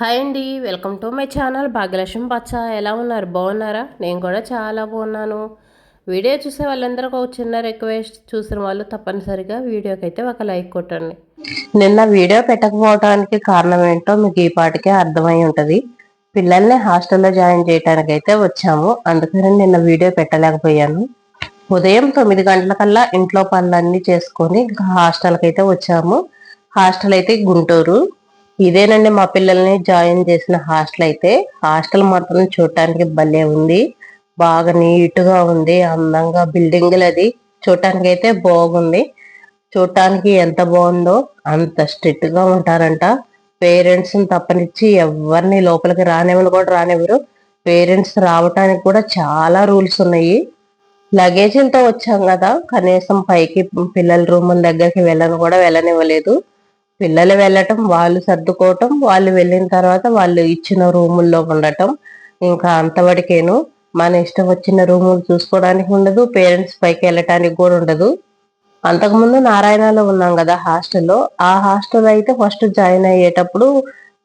Hi అండి, welcome to my channel Bhagyalakshmi పచ్చ. ఎలా ఉన్నారు? బాగున్నారా? నేను కూడా చాలా బాగున్నాను. వీడియో చూసే వాళ్ళందరూ ఒక చిన్న రిక్వెస్ట్, చూసిన వాళ్ళు తప్పనిసరిగా వీడియోకి అయితే ఒక లైక్ కొట్టండి. నిన్న వీడియో పెట్టకపోవడానికి కారణం ఏంటో మీకు ఈ పాటికే అర్థమై ఉంటుంది. పిల్లల్ని హాస్టల్లో జాయిన్ చేయడానికి అయితే వచ్చాము, అందుకని నిన్న వీడియో పెట్టలేకపోయాను. ఉదయం 9 గంటలకల్లా ఇంట్లో పనులన్నీ చేసుకొని హాస్టల్కి అయితే వచ్చాము. హాస్టల్ అయితే గుంటూరు. ఇదేనండి మా పిల్లల్ని జాయిన్ చేసిన హాస్టల్ అయితే. హాస్టల్ మాత్రం చూడటానికి భలే ఉంది, బాగా నీట్ గా ఉంది, అందంగా బిల్డింగ్లు అది చూడటానికి అయితే బాగుంది. చూడటానికి ఎంత బాగుందో అంత స్ట్రిక్ట్ గా ఉంటారంట. పేరెంట్స్ తప్పనిచ్చి ఎవరిని లోపలికి రానివ్వరు కూడా రానివ్వరు. పేరెంట్స్ రావటానికి కూడా చాలా రూల్స్ ఉన్నాయి. లగేజీలతో వచ్చాం కదా, కనీసం పైకి పిల్లల రూముల దగ్గరికి వెళ్ళనివ్వలేదు. పిల్లలు వెళ్ళటం, వాళ్ళు సర్దుకోవటం, వాళ్ళు వెళ్ళిన తర్వాత వాళ్ళు ఇచ్చిన రూముల్లో ఉండటం, ఇంకా అంతవరకేను. మన ఇష్టం వచ్చిన రూములు చూసుకోవడానికి ఉండదు, పేరెంట్స్ పైకి వెళ్ళటానికి కూడా ఉండదు. అంతకుముందు నారాయణలో ఉన్నాం కదా హాస్టల్లో, ఆ హాస్టల్ అయితే ఫస్ట్ జాయిన్ అయ్యేటప్పుడు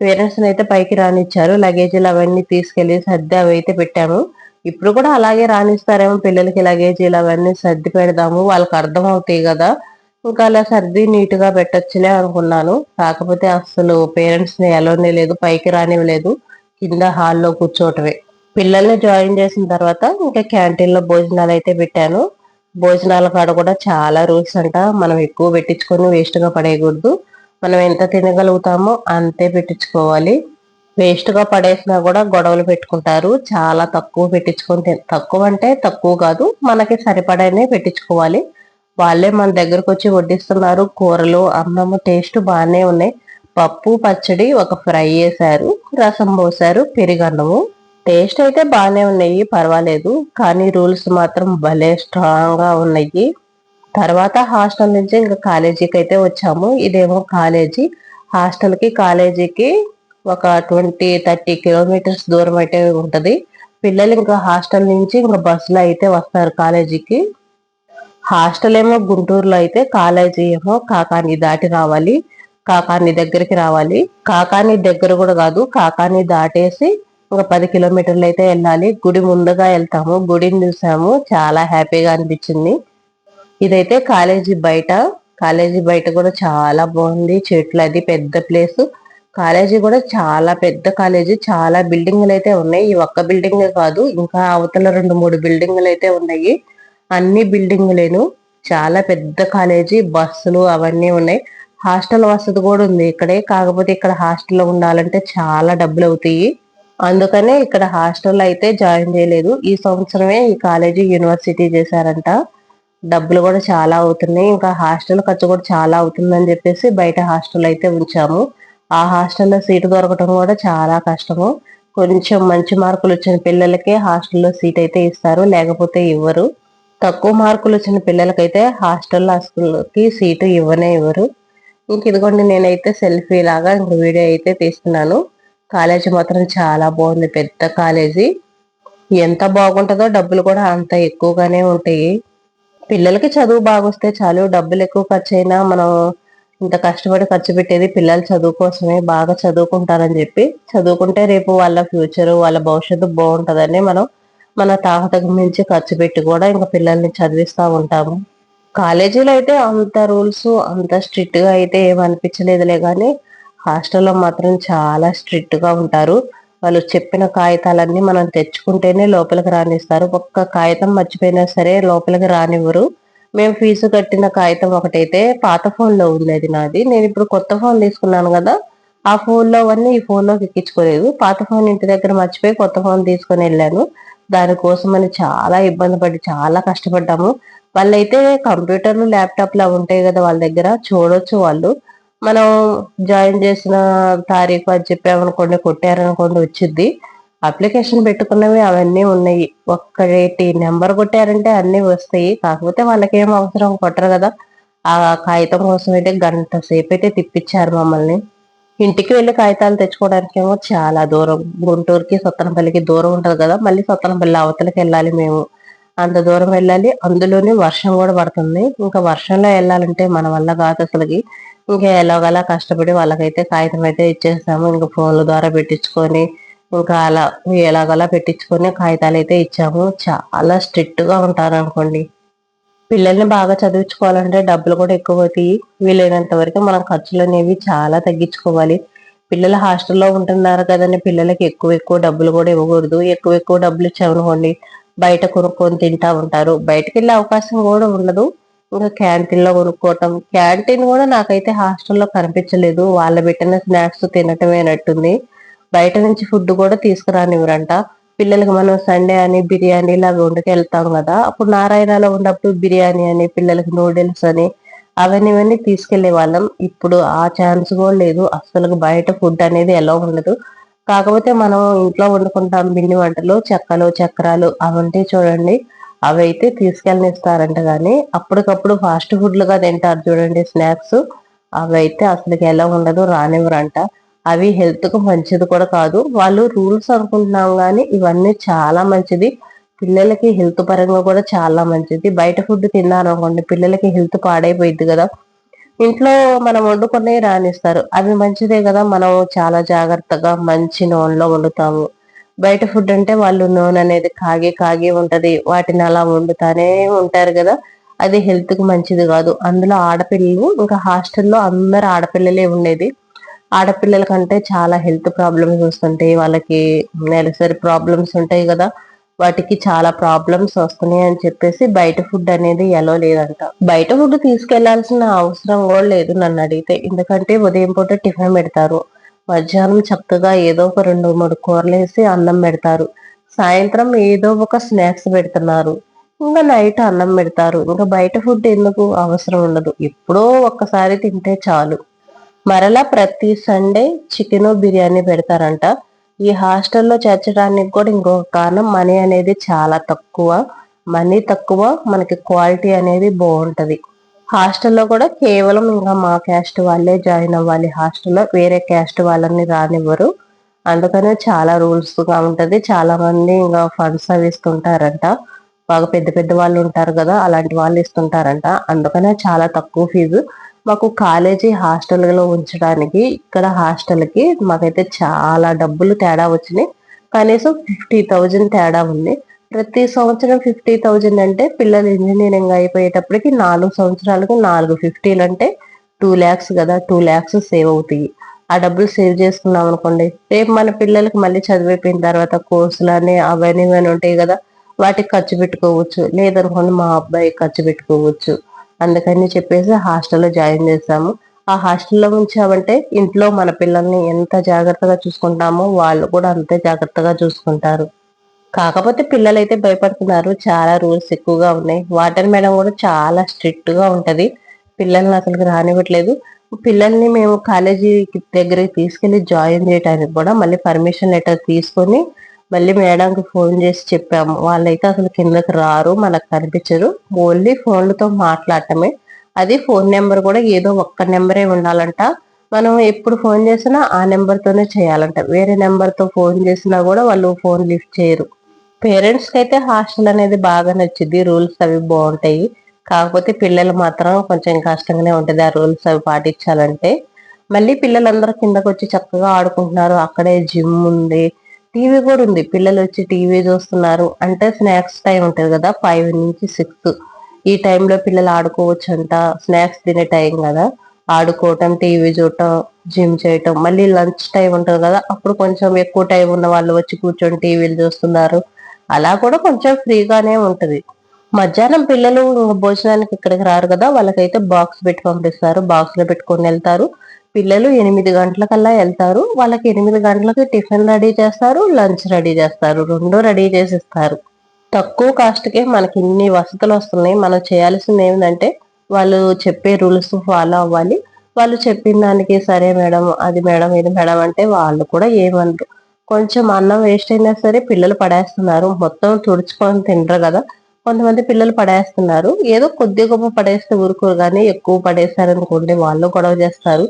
పేరెంట్స్ అయితే పైకి రానిచ్చారు. లగేజీలు అవన్నీ తీసుకెళ్లి సర్ది అవి అయితే పెట్టాము. ఇప్పుడు కూడా అలాగే రానిస్తారేమో, పిల్లలకి లగేజీలు అవన్నీ సర్ది పెడదాము, వాళ్ళకి అర్థం అవుతాయి కదా, ఇంకా అలా సర్ది నీట్ గా పెట్టొచ్చులే అనుకున్నాను. కాకపోతే అసలు పేరెంట్స్ ని ఎలోనే లేదు, పైకి రానివ్వలేదు, కింద హాల్లో కూర్చోటమే. పిల్లల్ని జాయిన్ చేసిన తర్వాత ఇంకా క్యాంటీన్ లో భోజనాలు అయితే పెట్టాను. భోజనాల కాడ కూడా చాలా రూల్స్ అంట. మనం ఎక్కువ పెట్టించుకొని వేస్ట్ గా పడేయకూడదు. మనం ఎంత తినగలుగుతామో అంతే పెట్టించుకోవాలి. వేస్ట్ గా పడేసినా కూడా గొడవలు పెట్టుకుంటారు. చాలా తక్కువ పెట్టించుకొని తక్కువ అంటే తక్కువ కాదు, మనకి సరిపడానే పెట్టించుకోవాలి. వాళ్ళే మన దగ్గరకు వచ్చి వడ్డిస్తున్నారు. కూరలు, అన్నము టేస్ట్ బాగానే ఉన్నాయి. పప్పు, పచ్చడి, ఒక ఫ్రై వేశారు, రసం పోసారు, పెరుగన్నము. టేస్ట్ అయితే బాగానే ఉన్నాయి, పర్వాలేదు. కానీ రూల్స్ మాత్రం భలే స్ట్రాంగ్ గా ఉన్నాయి. తర్వాత హాస్టల్ నుంచి ఇంకా కాలేజీకి అయితే వచ్చాము. ఇదేమో కాలేజీ. హాస్టల్ కి కాలేజీకి ఒక 20-30 కిలోమీటర్స్ దూరం అయితే ఉంటది. పిల్లలు ఇంకా హాస్టల్ నుంచి ఇంకా బస్సులో అయితే వస్తారు కాలేజీకి. హాస్టల్ ఏమో గుంటూరులో అయితే, కాలేజీ ఏమో కాకాని దాటి రావాలి. కాకాని దగ్గరికి రావాలి. కాకాని దగ్గర కూడా కాదు, కాకాని దాటేసి ఒక 10 కిలోమీటర్లు అయితే వెళ్ళాలి. గుడి ముందుగా వెళ్తాము. గుడిని చూసాము, చాలా హ్యాపీగా అనిపించింది. ఇదైతే కాలేజీ బయట. కాలేజీ బయట కూడా చాలా బాగుంది, చెట్లు, అది పెద్ద ప్లేస్. కాలేజీ కూడా చాలా పెద్ద కాలేజీ, చాలా బిల్డింగ్లు అయితే ఉన్నాయి. ఈ ఒక్క బిల్డింగ్ కాదు, ఇంకా అవతల 2-3 బిల్డింగ్లు అయితే ఉన్నాయి. అన్ని బిల్డింగ్లేను, చాలా పెద్ద కాలేజీ. బస్సులు అవన్నీ ఉన్నాయి. హాస్టల్ వసతి కూడా ఉంది ఇక్కడే. కాకపోతే ఇక్కడ హాస్టల్లో ఉండాలంటే చాలా డబ్బులు అవుతాయి, అందుకనే ఇక్కడ హాస్టల్ అయితే జాయిన్ చేయలేదు. ఈ సంవత్సరమే ఈ కాలేజీ యూనివర్సిటీ చేశారంట. డబ్బులు కూడా చాలా అవుతున్నాయి, ఇంకా హాస్టల్ ఖర్చు కూడా చాలా అవుతుందని చెప్పేసి బయట హాస్టల్ అయితే ఉంచాము. ఆ హాస్టల్లో సీటు దొరకటం కూడా చాలా కష్టము. కొంచెం మంచి మార్కులు వచ్చిన పిల్లలకే హాస్టల్లో సీట్ అయితే ఇస్తారు, లేకపోతే ఇవ్వరు. తక్కువ మార్కులు వచ్చిన పిల్లలకైతే హాస్టల్లో అసలుకి సీటు ఇవ్వనే ఇవ్వరు. ఇంక ఇదిగోండి, నేనైతే సెల్ఫీ లాగా ఇంక వీడియో అయితే తీస్తున్నాను. కాలేజీ మాత్రం చాలా బాగుంది, పెద్ద కాలేజీ. ఎంత బాగుంటుందో డబ్బులు కూడా అంత ఎక్కువగానే ఉంటాయి. పిల్లలకి చదువు బాగొస్తే చాలు, డబ్బులు ఎక్కువ ఖర్చు అయినా మనం ఇంత కష్టపడి ఖర్చు పెట్టేది పిల్లల చదువు కోసమే. బాగా చదువుకుంటారని చెప్పి, చదువుకుంటే రేపు వాళ్ళ ఫ్యూచర్, వాళ్ళ భవిష్యత్తు బాగుంటదని మనం మన తాహతకు మించి ఖర్చు పెట్టి కూడా ఇంకా పిల్లల్ని చదివిస్తూ ఉంటాము. కాలేజీలో అయితే అంత రూల్స్, అంత స్ట్రిక్ట్ గా అయితే ఏమనిపించలేదులే, కానీ హాస్టల్లో మాత్రం చాలా స్ట్రిక్ట్ గా ఉంటారు. వాళ్ళు చెప్పిన కాగితాలన్నీ మనం తెచ్చుకుంటేనే లోపలికి రానిస్తారు. ఒక్క కాగితం మర్చిపోయినా సరే లోపలికి రానివ్వరు. మేము ఫీజు కట్టిన కాగితం ఒకటైతే పాత ఫోన్ లో ఉండేది నాది. నేను ఇప్పుడు కొత్త ఫోన్ తీసుకున్నాను కదా, ఆ ఫోన్ లో అవన్నీ ఈ ఫోన్ లోకి ఎక్కించుకోలేదు. పాత ఫోన్ ఇంటి దగ్గర మర్చిపోయి కొత్త ఫోన్ తీసుకొని వెళ్ళాను. దానికోసమని చాలా ఇబ్బంది పడి చాలా కష్టపడ్డాము. వాళ్ళైతే కంప్యూటర్లు, ల్యాప్టాప్లు అవి ఉంటాయి కదా వాళ్ళ దగ్గర, చూడొచ్చు వాళ్ళు. మనం జాయిన్ చేసిన తారీఖు అది చెప్పామనుకోండి, కొట్టారనుకోండి, వచ్చింది. అప్లికేషన్ పెట్టుకున్నవి అవన్నీ ఉన్నాయి. ఒక్కటి నెంబర్ కొట్టారంటే అన్ని వస్తాయి. కాకపోతే వాళ్ళకి ఏం అవసరం, కొట్టరు కదా. ఆ కాగితం కోసం అయితే గంట సేపు అయితే తిప్పించారు మమ్మల్ని. ఇంటికి వెళ్ళి కాగితాలు తెచ్చుకోవడానికి ఏమో చాలా దూరం. గుంటూరుకి సత్తెనపల్లికి దూరం ఉంటది కదా, మళ్ళీ సత్తెనపల్లి అవతలకి వెళ్ళాలి మేము. అంత దూరం వెళ్ళాలి, అందులోనే వర్షం కూడా పడుతుంది. ఇంకా వర్షంలో వెళ్ళాలంటే మన వల్ల కాదు అసలుకి. ఇంకా ఎలాగలా కష్టపడి వాళ్ళకైతే కాగితం అయితే ఇచ్చేసాము. ఇంకా ఫోన్ల ద్వారా పెట్టించుకొని ఇంకా అలా ఎలాగలా పెట్టించుకొని కాగితాలు అయితే ఇచ్చాము. చాలా స్ట్రిక్ట్ గా ఉంటారు అనుకోండి. పిల్లల్ని బాగా చదివించుకోవాలంటే డబ్బులు కూడా ఎక్కువ అవుతాయి. వీలైనంత వరకు మనం ఖర్చులు అనేవి చాలా తగ్గించుకోవాలి. పిల్లలు హాస్టల్లో ఉంటున్నారు కదండి, పిల్లలకి ఎక్కువ ఎక్కువ డబ్బులు కూడా ఇవ్వకూడదు. ఎక్కువ ఎక్కువ డబ్బులు ఇచ్చామనుకోండి బయట కొనుక్కొని తింటా ఉంటారు. బయటకు వెళ్ళే అవకాశం కూడా ఉండదు. ఇంకా క్యాంటీన్ లో కొనుక్కోవటం. క్యాంటీన్ కూడా నాకైతే హాస్టల్లో కనిపించలేదు. వాళ్ళ పెట్టిన స్నాక్స్ తినటమేనట్టుంది. బయట నుంచి ఫుడ్ కూడా తీసుకురానివ్వరంట. పిల్లలకి మనం సండే అని బిర్యానీ లాగా వండుకెళ్తాం కదా, అప్పుడు నారాయణలో ఉన్నప్పుడు బిర్యానీ అని పిల్లలకి నూడిల్స్ అని అవన్నీ ఇవన్నీ తీసుకెళ్లే వాళ్ళం. ఇప్పుడు ఆ ఛాన్స్ కూడా లేదు. అసలు బయట ఫుడ్ అనేది ఎలా ఉండదు. కాకపోతే మనం ఇంట్లో వండుకుంటాం పిండి వంటలు, చెక్కలు చక్రాలు అవంటే చూడండి, అవైతే తీసుకెళ్ళనిస్తారంట. కానీ అప్పటికప్పుడు ఫాస్ట్ ఫుడ్లుగా తింటారు చూడండి స్నాక్స్, అవైతే అసలుకి ఎలా ఉండదు, రానివ్వరంట. అవి హెల్త్ కు మంచిది కూడా కాదు. వాళ్ళు రూల్స్ అనుకుంటున్నాం కానీ ఇవన్నీ చాలా మంచిది. పిల్లలకి హెల్త్ పరంగా కూడా చాలా మంచిది. బయట ఫుడ్ తిన్నారనుకోండి పిల్లలకి హెల్త్ పాడైపోయింది కదా. ఇంట్లో మనం వండుకొని రానిస్తారు, అవి మంచిదే కదా. మనం చాలా జాగ్రత్తగా మంచి నూనెలో వండుతాము. బయట ఫుడ్ అంటే వాళ్ళు నూనె అనేది కాగి కాగి ఉంటది, వాటిని అలా వండుతానే ఉంటారు కదా. అది హెల్త్ కు మంచిది కాదు. అందులో ఆడపిల్లలు, ఇంకా హాస్టల్లో అందరు ఆడపిల్లలే ఉండేది. ఆడపిల్లల కంటే చాలా హెల్త్ ప్రాబ్లమ్స్ వస్తుంటాయి వాళ్ళకి. నెలసరి ప్రాబ్లమ్స్ ఉంటాయి కదా, వాటికి చాలా ప్రాబ్లమ్స్ వస్తున్నాయి అని చెప్పేసి బయట ఫుడ్ అనేది ఎలా లేదంట. బయట ఫుడ్ తీసుకెళ్లాల్సిన అవసరం కూడా లేదు నన్ను అడిగితే. ఎందుకంటే ఉదయం పూట టిఫిన్ పెడతారు, మధ్యాహ్నం చక్కగా ఏదో ఒక 2, 3 కూరలు వేసి అన్నం పెడతారు, సాయంత్రం ఏదో ఒక స్నాక్స్ పెడుతున్నారు, ఇంకా నైట్ అన్నం పెడతారు. ఇంకా బయట ఫుడ్ ఎందుకు అవసరం ఉండదు, ఎప్పుడో ఒక్కసారి తింటే చాలు. మరలా ప్రతి సండే చికెన్ బిర్యానీ పెడతారంట. ఈ హాస్టల్లో చేర్చడానికి కూడా ఇంకొక కారణం, మనీ అనేది చాలా తక్కువ. మనీ తక్కువ, మనకి క్వాలిటీ అనేది బాగుంటది. హాస్టల్లో కూడా కేవలం ఇంకా మా క్యాస్ట్ వాళ్ళే జాయిన్ అవ్వాలి హాస్టల్లో, వేరే క్యాస్ట్ వాళ్ళని రానివ్వరు. అందుకనే చాలా రూల్స్ గా ఉంటది. చాలా మంది ఇంకా ఫండ్స్ అవి ఇస్తుంటారంట. బాగా పెద్ద పెద్ద వాళ్ళు ఉంటారు కదా, అలాంటి వాళ్ళు ఇస్తుంటారంట. అందుకనే చాలా తక్కువ ఫీజు. మాకు కాలేజీ హాస్టల్లో ఉంచడానికి ఇక్కడ హాస్టల్కి మాకైతే చాలా డబ్బులు తేడా వచ్చినాయి. కనీసం 50,000 తేడా ఉంది. ప్రతి సంవత్సరం 50,000 అంటే పిల్లలు ఇంజనీరింగ్ అయిపోయేటప్పటికి 4 సంవత్సరాలకు 4 50 అంటే 2 lakhs కదా. 2 lakhs సేవ్ అవుతాయి. ఆ డబ్బులు సేవ్ చేసుకున్నాం అనుకోండి, రేపు మన పిల్లలకి మళ్ళీ చదివిపోయిన తర్వాత కోర్సులని అవన్నీ ఇవన్నీ ఉంటాయి కదా, వాటికి ఖర్చు పెట్టుకోవచ్చు. లేదనుకోండి మా అబ్బాయి ఖర్చు పెట్టుకోవచ్చు. అందుకని చెప్పేసి హాస్టల్లో జాయిన్ చేశాము. ఆ హాస్టల్లో ఉంచామంటే ఇంట్లో మన పిల్లల్ని ఎంత జాగ్రత్తగా చూసుకుంటామో వాళ్ళు కూడా అంతే జాగ్రత్తగా చూసుకుంటారు. కాకపోతే పిల్లలైతే భయపడుతున్నారు. చాలా రూల్స్ ఎక్కువగా ఉన్నాయి. వార్డెన్ మేడం కూడా చాలా స్ట్రిక్ట్ గా ఉంటది. పిల్లల్ని అసలుకి రానివ్వట్లేదు. పిల్లల్ని మేము కాలేజీ దగ్గరికి తీసుకెళ్లి జాయిన్ చేయడానికి కూడా మళ్ళీ పర్మిషన్ లెటర్ తీసుకొని మళ్ళీ మేడంకి ఫోన్ చేసి చెప్పాము. వాళ్ళైతే అసలు కిందకి రారు, మనకు కనిపించరు, ఓన్లీ ఫోన్లతో మాట్లాడటమే. అది ఫోన్ నెంబర్ కూడా ఏదో ఒక్క నెంబరే ఉండాలంట. మనం ఎప్పుడు ఫోన్ చేసినా ఆ నెంబర్ తోనే చేయాలంట. వేరే నెంబర్ తో ఫోన్ చేసినా కూడా వాళ్ళు ఫోన్ లిఫ్ట్ చేయరు. పేరెంట్స్ కి అయితే హాస్టల్ అనేది బాగా నచ్చింది. రూల్స్ అవి బాగుంటాయి. కాకపోతే పిల్లలు మాత్రం కొంచెం కష్టంగానే ఉంటది ఆ రూల్స్ అవి పాటించాలంటే. మళ్ళీ పిల్లలందరూ కిందకు వచ్చి చక్కగా ఆడుకుంటున్నారు. అక్కడే జిమ్ ఉంది, టీవీ కూడా ఉంది. పిల్లలు వచ్చి టీవీ చూస్తున్నారు. అంటే స్నాక్స్ టైం ఉంటది కదా, 5 నుంచి 6, ఈ టైంలో పిల్లలు ఆడుకోవచ్చు అంట. స్నాక్స్ తినే టైం కదా, ఆడుకోవటం, టీవీ చూడటం, జిమ్ చేయటం. మళ్ళీ లంచ్ టైం ఉంటుంది కదా, అప్పుడు కొంచెం ఎక్కువ టైం ఉన్న వాళ్ళు వచ్చి కూర్చొని టీవీలు చూస్తున్నారు. అలా కూడా కొంచెం ఫ్రీగానే ఉంటది. మధ్యాహ్నం పిల్లలు భోజనానికి ఇక్కడికి రారు కదా, వాళ్ళకైతే బాక్స్ పెట్టి పంపిస్తారు. బాక్స్ లో పెట్టుకొని వెళ్తారు. పిల్లలు 8 గంటలకల్లా వెళ్తారు. వాళ్ళకి 8 గంటలకి టిఫిన్ రెడీ చేస్తారు, లంచ్ రెడీ చేస్తారు, రెండు రెడీ చేసి ఇస్తారు. తక్కువ కాస్ట్ కే మనకి ఇన్ని వసతులు వస్తున్నాయి. మనం చేయాల్సింది ఏంటంటే వాళ్ళు చెప్పే రూల్స్ ఫాలో అవ్వాలి. వాళ్ళు చెప్పిన దానికి సరే మేడం, అది మేడం, ఇది మేడం అంటే వాళ్ళు కూడా ఏమనరు. కొంచెం అన్నం వేస్ట్ అయినా సరే పిల్లలు పడేస్తున్నారు. మొత్తం తుడుచుకొని తినరు కదా, కొంతమంది పిల్లలు పడేస్తున్నారు. ఏదో కొద్ది గొప్ప పడేస్తే ఊరుకోరు, కానీ ఎక్కువ పడేస్తారనుకోండి వాళ్ళు గొడవ చేస్తారు.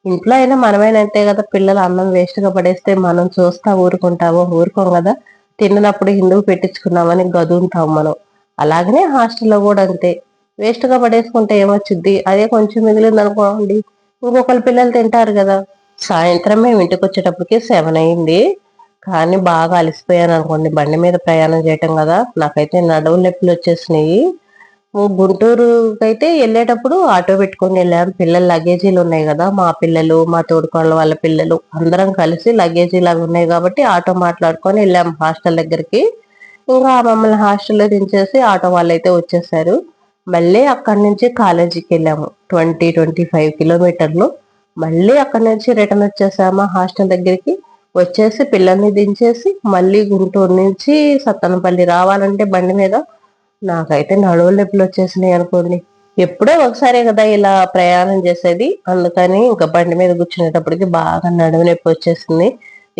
ఇంట్లో అయినా మనమైనా అంతే కదా, పిల్లలు అన్నం వేస్ట్ గా పడేస్తే మనం చూస్తా ఊరుకుంటామో? ఊరుకోం కదా. తిన్నప్పుడు ఎందుకు పెట్టించుకున్నామని గదుంతాం మనం. అలాగనే హాస్టల్లో కూడా అంతే. వేస్ట్ గా పడేసుకుంటే ఏమొచ్చుద్ది, అదే కొంచెం మిగిలింది అనుకోండి, ఇంకొకరు పిల్లలు తింటారు కదా. సాయంత్రం మేము ఇంటికి వచ్చేటప్పటికి 7 అయింది. కానీ బాగా అలసిపోయాను అనుకోండి, బండి మీద ప్రయాణం చేయటం కదా. నాకైతే నడుము నొప్పులు వచ్చేసినాయి. గుంటూరుకి అయితే వెళ్ళేటప్పుడు ఆటో పెట్టుకొని వెళ్ళాం. పిల్లల లగేజీలు ఉన్నాయి కదా, మా పిల్లలు, మా తోడుకోళ్ళ వాళ్ళ పిల్లలు అందరం కలిసి లగేజీలు అవి ఉన్నాయి కాబట్టి ఆటో మాట్లాడుకొని వెళ్ళాం హాస్టల్ దగ్గరికి. ఇంకా మమ్మల్ని హాస్టల్లో దించేసి ఆటో వాళ్ళైతే వచ్చేసారు. మళ్ళీ అక్కడి నుంచి కాలేజీకి వెళ్ళాము. 25 కిలోమీటర్లు. మళ్ళీ అక్కడి నుంచి రిటర్న్ వచ్చేసామా హాస్టల్ దగ్గరికి. వచ్చేసి పిల్లల్ని దించేసి మళ్ళీ గుంటూరు నుంచి సత్తనపల్లి రావాలంటే బండి మీద నాకైతే నడువుల నొప్పులు వచ్చేసినాయి అనుకోండి. ఎప్పుడో ఒకసారే కదా ఇలా ప్రయాణం చేసేది, అందుకని ఇంకా బండి మీద కూర్చునేటప్పటికి బాగా నడుము నొప్పి వచ్చేసింది.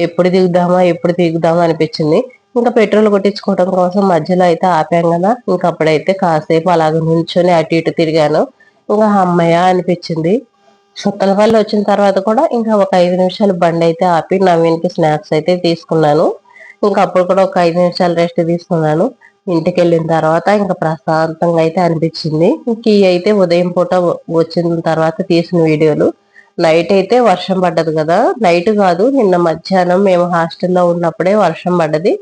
ఎప్పుడు దిగుదామా అనిపించింది. ఇంకా పెట్రోల్ కొట్టించుకోవడం కోసం మధ్యలో అయితే ఆపాం కదా. ఇంకా అప్పుడైతే కాసేపు అలాగ నుంచొని అటు ఇటు తిరిగాను. ఇంకా అమ్మయ్య అనిపించింది. సుత్తలపల్లి వచ్చిన తర్వాత కూడా ఇంకా ఒక 5 నిమిషాలు బండి అయితే ఆపి నవీన్కి స్నాక్స్ అయితే తీసుకున్నాను. ఇంకా అప్పుడు కూడా ఒక 5 నిమిషాలు రెస్ట్ తీసుకున్నాను. ఇంటికి వెళ్ళిన తర్వాత ఇంకా ప్రశాంతంగా అయితే అనిపించింది. ఇంక అయితే ఉదయం పూట వచ్చిన తర్వాత తీసిన వీడియోలు. నైట్ అయితే వర్షం పడ్డది కదా. నైట్ కాదు, నిన్న మధ్యాహ్నం మేము హాస్టల్లో ఉన్నప్పుడే వర్షం పడ్డది.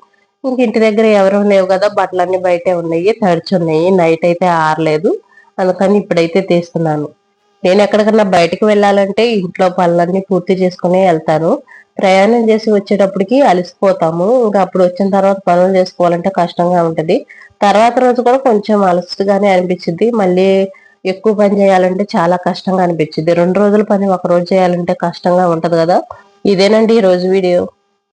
ఇంక ఇంటి దగ్గర ఎవరు లేవు కదా, బట్టలన్నీ బయటే ఉన్నాయి, తడిచున్నాయి. నైట్ అయితే ఆరలేదు, అందుకని ఇప్పుడైతే తీస్తున్నాను. నేను ఎక్కడికన్నా బయటకు వెళ్ళాలంటే ఇంట్లో పనులన్నీ పూర్తి చేసుకుని వెళ్తాను. ప్రయాణం చేసి వచ్చేటప్పటికి అలసిపోతాము. ఇంకా అప్పుడు వచ్చిన తర్వాత పనులు చేసుకోవాలంటే కష్టంగా ఉంటది. తర్వాత రోజు కూడా కొంచెం అలసటగానే అనిపించింది. మళ్ళీ ఎక్కువ పని చేయాలంటే చాలా కష్టంగా అనిపించింది. 2 రోజుల పని ఒక రోజు చేయాలంటే కష్టంగా ఉంటది కదా. ఇదేనండి ఈ రోజు వీడియో.